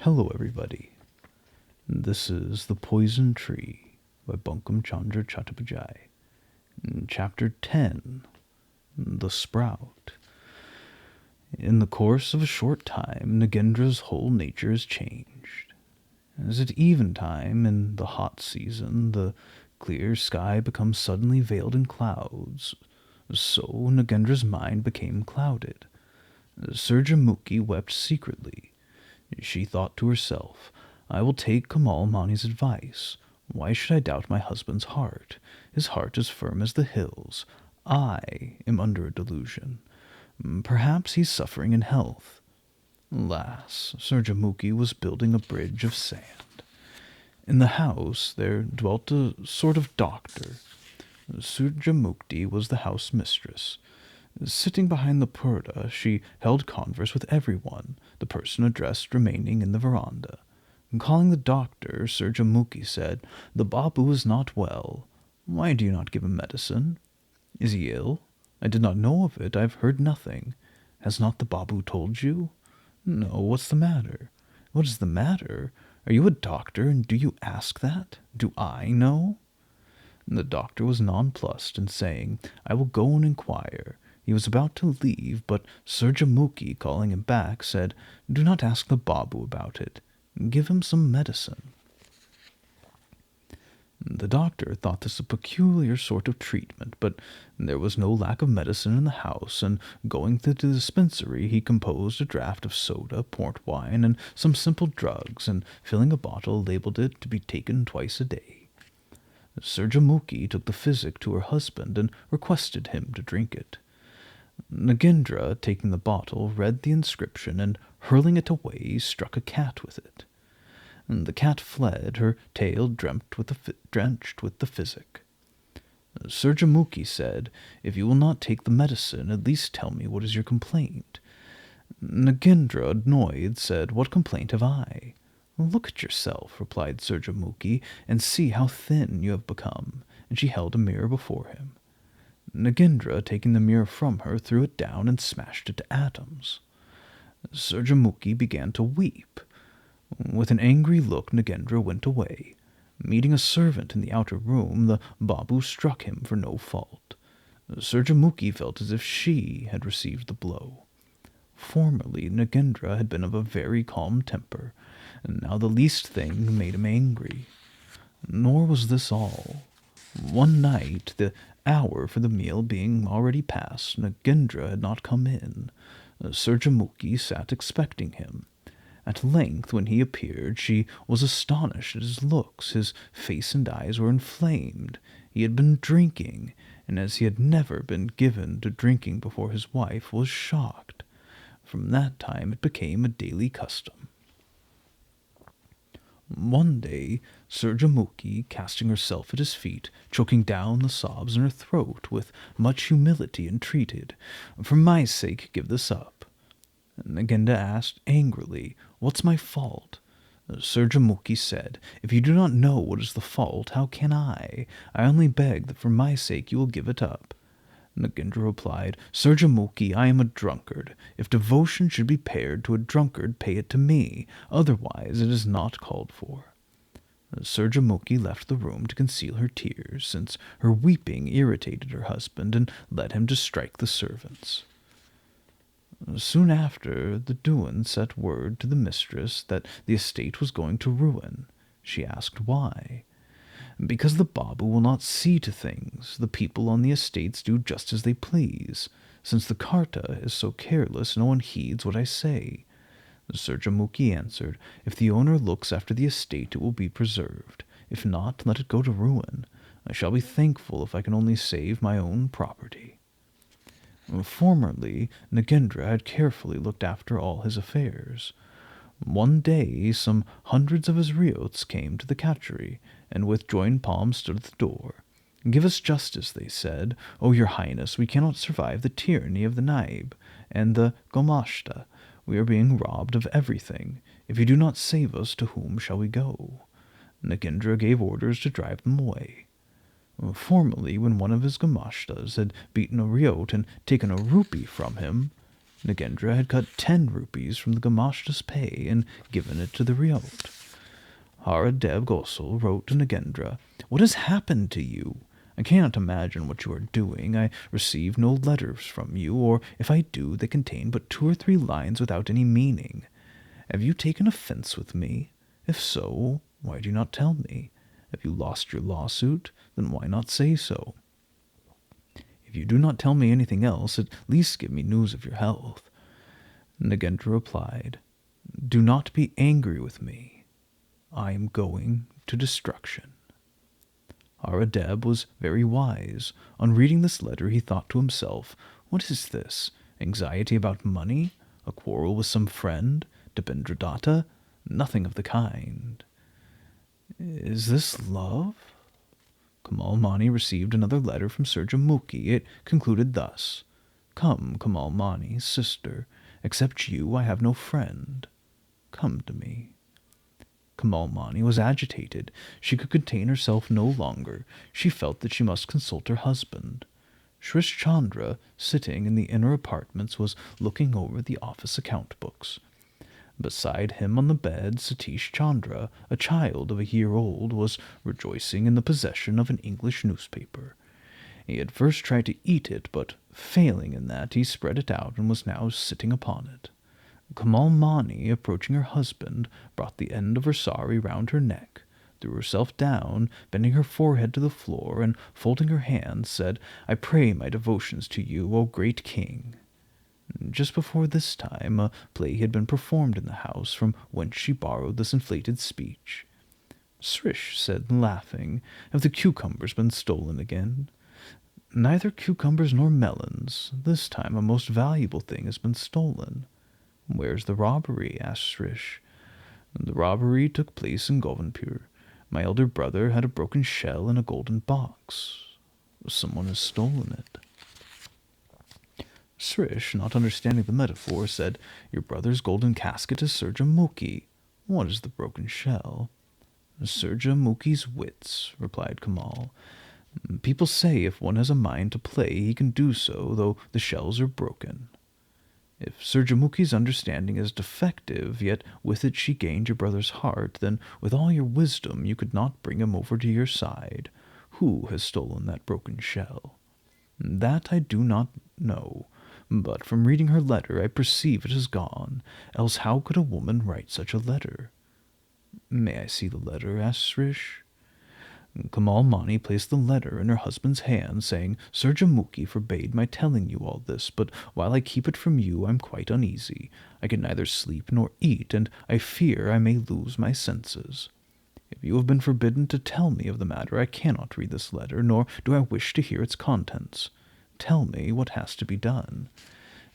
Hello, everybody. This is The Poison Tree by Bankim Chandra Chattopadhyay. Chapter 10, The Sprout. In the course of a short time, Nagendra's whole nature is changed. As at eventime in the hot season, the clear sky becomes suddenly veiled in clouds, so Nagendra's mind became clouded. Surjamukhi wept secretly. She thought to herself, I will take Kamal Mani's advice. Why should I doubt my husband's heart? His heart is firm as the hills. I am under a delusion. Perhaps he's suffering in health. Alas, Surjamukhi was building a bridge of sand. In the house there dwelt a sort of doctor. Surjamukhi was the house mistress. Sitting behind the purdah, she held converse with everyone, the person addressed remaining in the veranda. Calling the doctor, Surjamukhi said, The Babu is not well. Why do you not give him medicine? Is he ill? I did not know of it. I have heard nothing. Has not the Babu told you? No, what's the matter? What is the matter? Are you a doctor, and do you ask that? Do I know? The doctor was nonplussed, and saying, I will go and inquire. He was about to leave, but Surjamukhi, calling him back, said, Do not ask the Babu about it. Give him some medicine. The doctor thought this a peculiar sort of treatment, but there was no lack of medicine in the house, and going to the dispensary, he composed a draught of soda, port wine, and some simple drugs, and filling a bottle, labeled it to be taken twice a day. Surjamukhi took the physic to her husband, and requested him to drink it. Nagendra, taking the bottle, read the inscription, and hurling it away, struck a cat with it. The cat fled, her tail drenched with the physic. Surjamukhi said, If you will not take the medicine, at least tell me what is your complaint. Nagendra, annoyed, said, What complaint have I? Look at yourself, replied Surjamukhi, and see how thin you have become, and she held a mirror before him. Nagendra, taking the mirror from her, threw it down and smashed it to atoms. Surjamukhi began to weep. With an angry look, Nagendra went away. Meeting a servant in the outer room, the Babu struck him for no fault. Surjamukhi felt as if she had received the blow. Formerly, Nagendra had been of a very calm temper, and now the least thing made him angry. Nor was this all. One night, the hour for the meal being already past, Nagendra had not come in. Surjamukhi sat expecting him. At length, when he appeared, she was astonished at his looks. His face and eyes were inflamed. He had been drinking, and as he had never been given to drinking before his wife, was shocked. From that time it became a daily custom. One day, Surjamukhi, casting herself at his feet, choking down the sobs in her throat, with much humility entreated, For my sake give this up. Nagendra asked angrily, What's my fault? Surjamukhi said, If you do not know what is the fault, how can I? I only beg that for my sake you will give it up. Nagendra replied, Surjamukhi, I am a drunkard. If devotion should be paid to a drunkard, pay it to me. Otherwise it is not called for. Surjamukhi left the room to conceal her tears, since her weeping irritated her husband, and led him to strike the servants. Soon after, the Dewan sent word to the mistress that the estate was going to ruin. She asked why. Because the Babu will not see to things. The people on the estates do just as they please. Since the Karta is so careless, no one heeds what I say. Surjamukhi answered, If the owner looks after the estate, it will be preserved. If not, let it go to ruin. I shall be thankful if I can only save my own property. Formerly, Nagendra had carefully looked after all his affairs. One day, some hundreds of his ryots came to the catchery, and with joined palms stood at the door. Give us justice, they said. O your highness, we cannot survive the tyranny of the naib and the gomashta. We are being robbed of everything. If you do not save us, to whom shall we go? Nagendra gave orders to drive them away. Formerly, when one of his gomashtas had beaten a ryot and taken a rupee from him, Nagendra had cut 10 rupees from the Gamashta's pay and given it to the Ryot. Haradeb Gosal wrote to Nagendra, "What has happened to you? I cannot imagine what you are doing. I receive no letters from you, or if I do, they contain but 2 or 3 lines without any meaning. Have you taken offense with me? If so, why do you not tell me? Have you lost your lawsuit? Then why not say so? If you do not tell me anything else, at least give me news of your health." Nagendra replied, "Do not be angry with me. I am going to destruction." Haradeb was very wise. On reading this letter, he thought to himself, "What is this? Anxiety about money? A quarrel with some friend? Dipendra? Nothing of the kind. Is this love?" Kamal Mani received another letter from Surjamukhi. It concluded thus: "Come, Kamal Mani, sister, except you I have no friend. Come to me." Kamal Mani was agitated. She could contain herself no longer. She felt that she must consult her husband. Srish Chandra, sitting in the inner apartments, was looking over the office account books. Beside him on the bed, Satish Chandra, a child of a year old, was rejoicing in the possession of an English newspaper. He had first tried to eat it, but failing in that, he spread it out and was now sitting upon it. Kamal Mani, approaching her husband, brought the end of her sari round her neck, threw herself down, bending her forehead to the floor, and folding her hands, said, "I pray my devotions to you, O great king." Just before this time, a play had been performed in the house from whence she borrowed this inflated speech. Srish said, laughing, "Have the cucumbers been stolen again?" "Neither cucumbers nor melons. This time a most valuable thing has been stolen." "Where's the robbery?" asked Srish. "The robbery took place in Govindpur. My elder brother had a broken shell in a golden box. Someone has stolen it." Srish, not understanding the metaphor, said, "Your brother's golden casket is Surjamukhi. What is the broken shell?" "Surjamukhi's wits," replied Kamal. "People say if one has a mind to play, he can do so, though the shells are broken. If Surjamukhi's understanding is defective, yet with it she gained your brother's heart, then with all your wisdom you could not bring him over to your side. Who has stolen that broken shell?" "That I do not know, but from reading her letter I perceive it is gone, else how could a woman write such a letter?" "May I see the letter?" asked Srish. Kamal Mani placed the letter in her husband's hand, saying, "Surjamukhi forbade my telling you all this, but while I keep it from you I am quite uneasy. I can neither sleep nor eat, and I fear I may lose my senses. If you have been forbidden to tell me of the matter, I cannot read this letter, nor do I wish to hear its contents. Tell me what has to be done."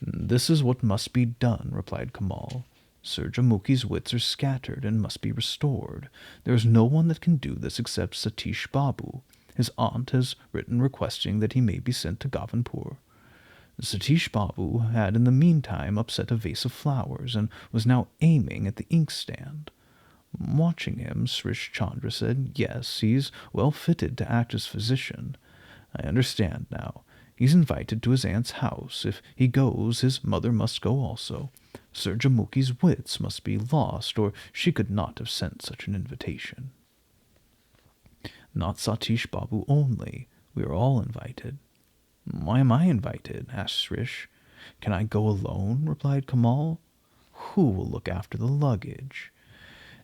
"This is what must be done," replied Kamal. "Surjamukhi's wits are scattered and must be restored. There is no one that can do this except Satish Babu. His aunt has written requesting that he may be sent to Govindpur." Satish Babu had in the meantime upset a vase of flowers, and was now aiming at the inkstand. Watching him, Srish Chandra said, "Yes, he's well fitted to act as physician. I understand now. He's invited to his aunt's house. If he goes, his mother must go also. Surjamukhi's wits must be lost, or she could not have sent such an invitation." "Not Satish Babu only. We are all invited." "Why am I invited?" asked Srish. "Can I go alone?" replied Kamal. "Who will look after the luggage?"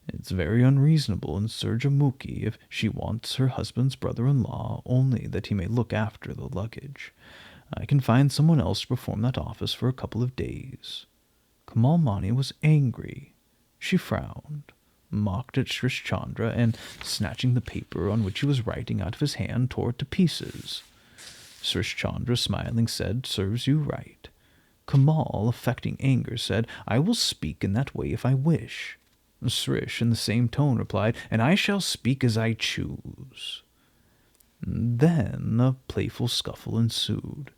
"It's very unreasonable in Surjamukhi if she wants her husband's brother-in-law only that he may look after the luggage. I can find someone else to perform that office for a couple of days." Kamal Mani was angry. She frowned, mocked at Srish Chandra, and, snatching the paper on which he was writing out of his hand, tore it to pieces. Srish Chandra, smiling, said, "Serves you right." Kamal, affecting anger, said, "I will speak in that way if I wish." Srish, in the same tone, replied, "And I shall speak as I choose." Then a playful scuffle ensued.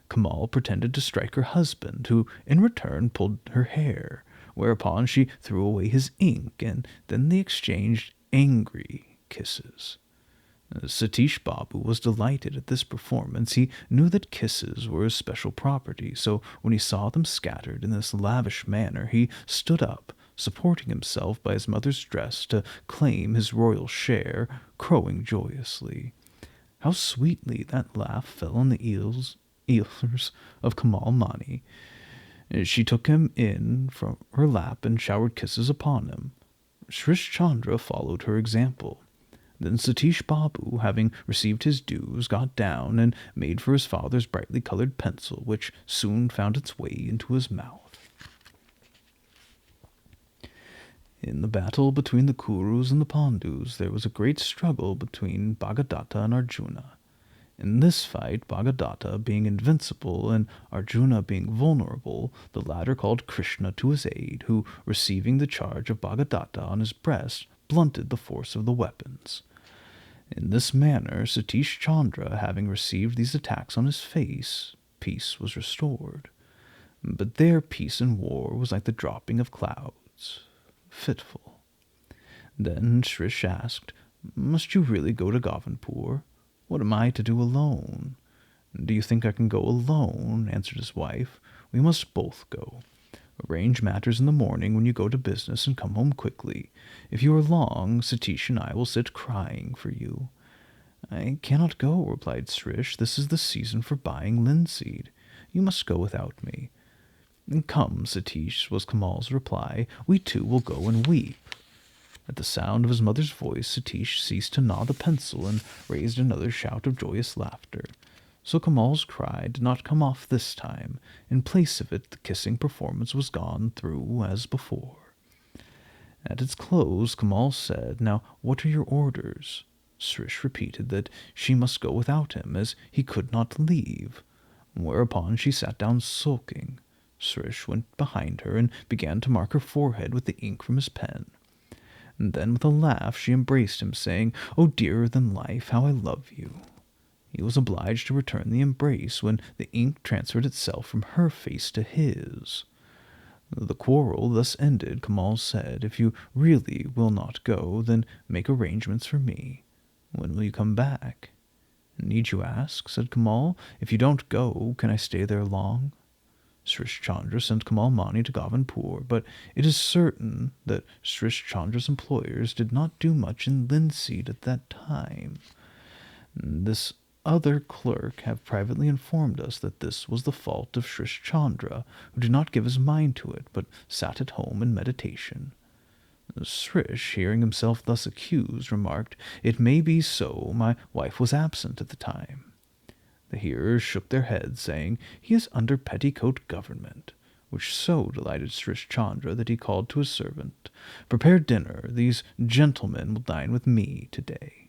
Kamal pretended to strike her husband, who in return pulled her hair, whereupon she threw away his ink, and then they exchanged angry kisses. Satish Babu was delighted at this performance. He knew that kisses were his special property, so when he saw them scattered in this lavish manner, he stood up, supporting himself by his mother's dress to claim his royal share, crowing joyously. How sweetly that laugh fell on the ears of Kamal Mani. She took him in from her lap and showered kisses upon him. Srish Chandra followed her example. Then Satish Babu, having received his dues, got down and made for his father's brightly colored pencil, which soon found its way into his mouth. In the battle between the Kurus and the Pandus, there was a great struggle between Bhagadatta and Arjuna. In this fight, Bhagadatta being invincible and Arjuna being vulnerable, the latter called Krishna to his aid, who, receiving the charge of Bhagadatta on his breast, blunted the force of the weapons. In this manner, Satish Chandra, having received these attacks on his face, peace was restored. But there peace in war was like the dropping of clouds, fitful. Then Shrish asked, "Must you really go to Govinpur? What am I to do alone?" "Do you think I can go alone?" answered his wife. "We must both go. Arrange matters in the morning when you go to business and come home quickly. If you are long, Satish and I will sit crying for you." "I cannot go," replied Srish. "This is the season for buying linseed. You must go without me." "Come, Satish," was Kamal's reply. "We two will go and weep." At the sound of his mother's voice, Satish ceased to gnaw the pencil and raised another shout of joyous laughter. So Kamal's cry did not come off this time. In place of it, the kissing performance was gone through as before. At its close, Kamal said, "Now, what are your orders?" Srish repeated that she must go without him, as he could not leave, whereupon she sat down sulking. Srish went behind her and began to mark her forehead with the ink from his pen. And then with a laugh she embraced him, saying, "Oh, dearer than life, how I love you." He was obliged to return the embrace when the ink transferred itself from her face to his. The quarrel thus ended, Kamal said, "If you really will not go, then make arrangements for me. When will you come back?" "Need you ask?" said Kamal. "If you don't go, can I stay there long?" Srish Chandra sent Kamal Mani to Govinpur, but it is certain that Srish Chandra's employers did not do much in linseed at that time. This other clerk have privately informed us that this was the fault of Srish Chandra, who did not give his mind to it, but sat at home in meditation. Srish, hearing himself thus accused, remarked, "It may be so. My wife was absent at the time." The hearers shook their heads, saying, "He is under petticoat government," which so delighted Srish Chandra that he called to his servant, "Prepare dinner. These gentlemen will dine with me today."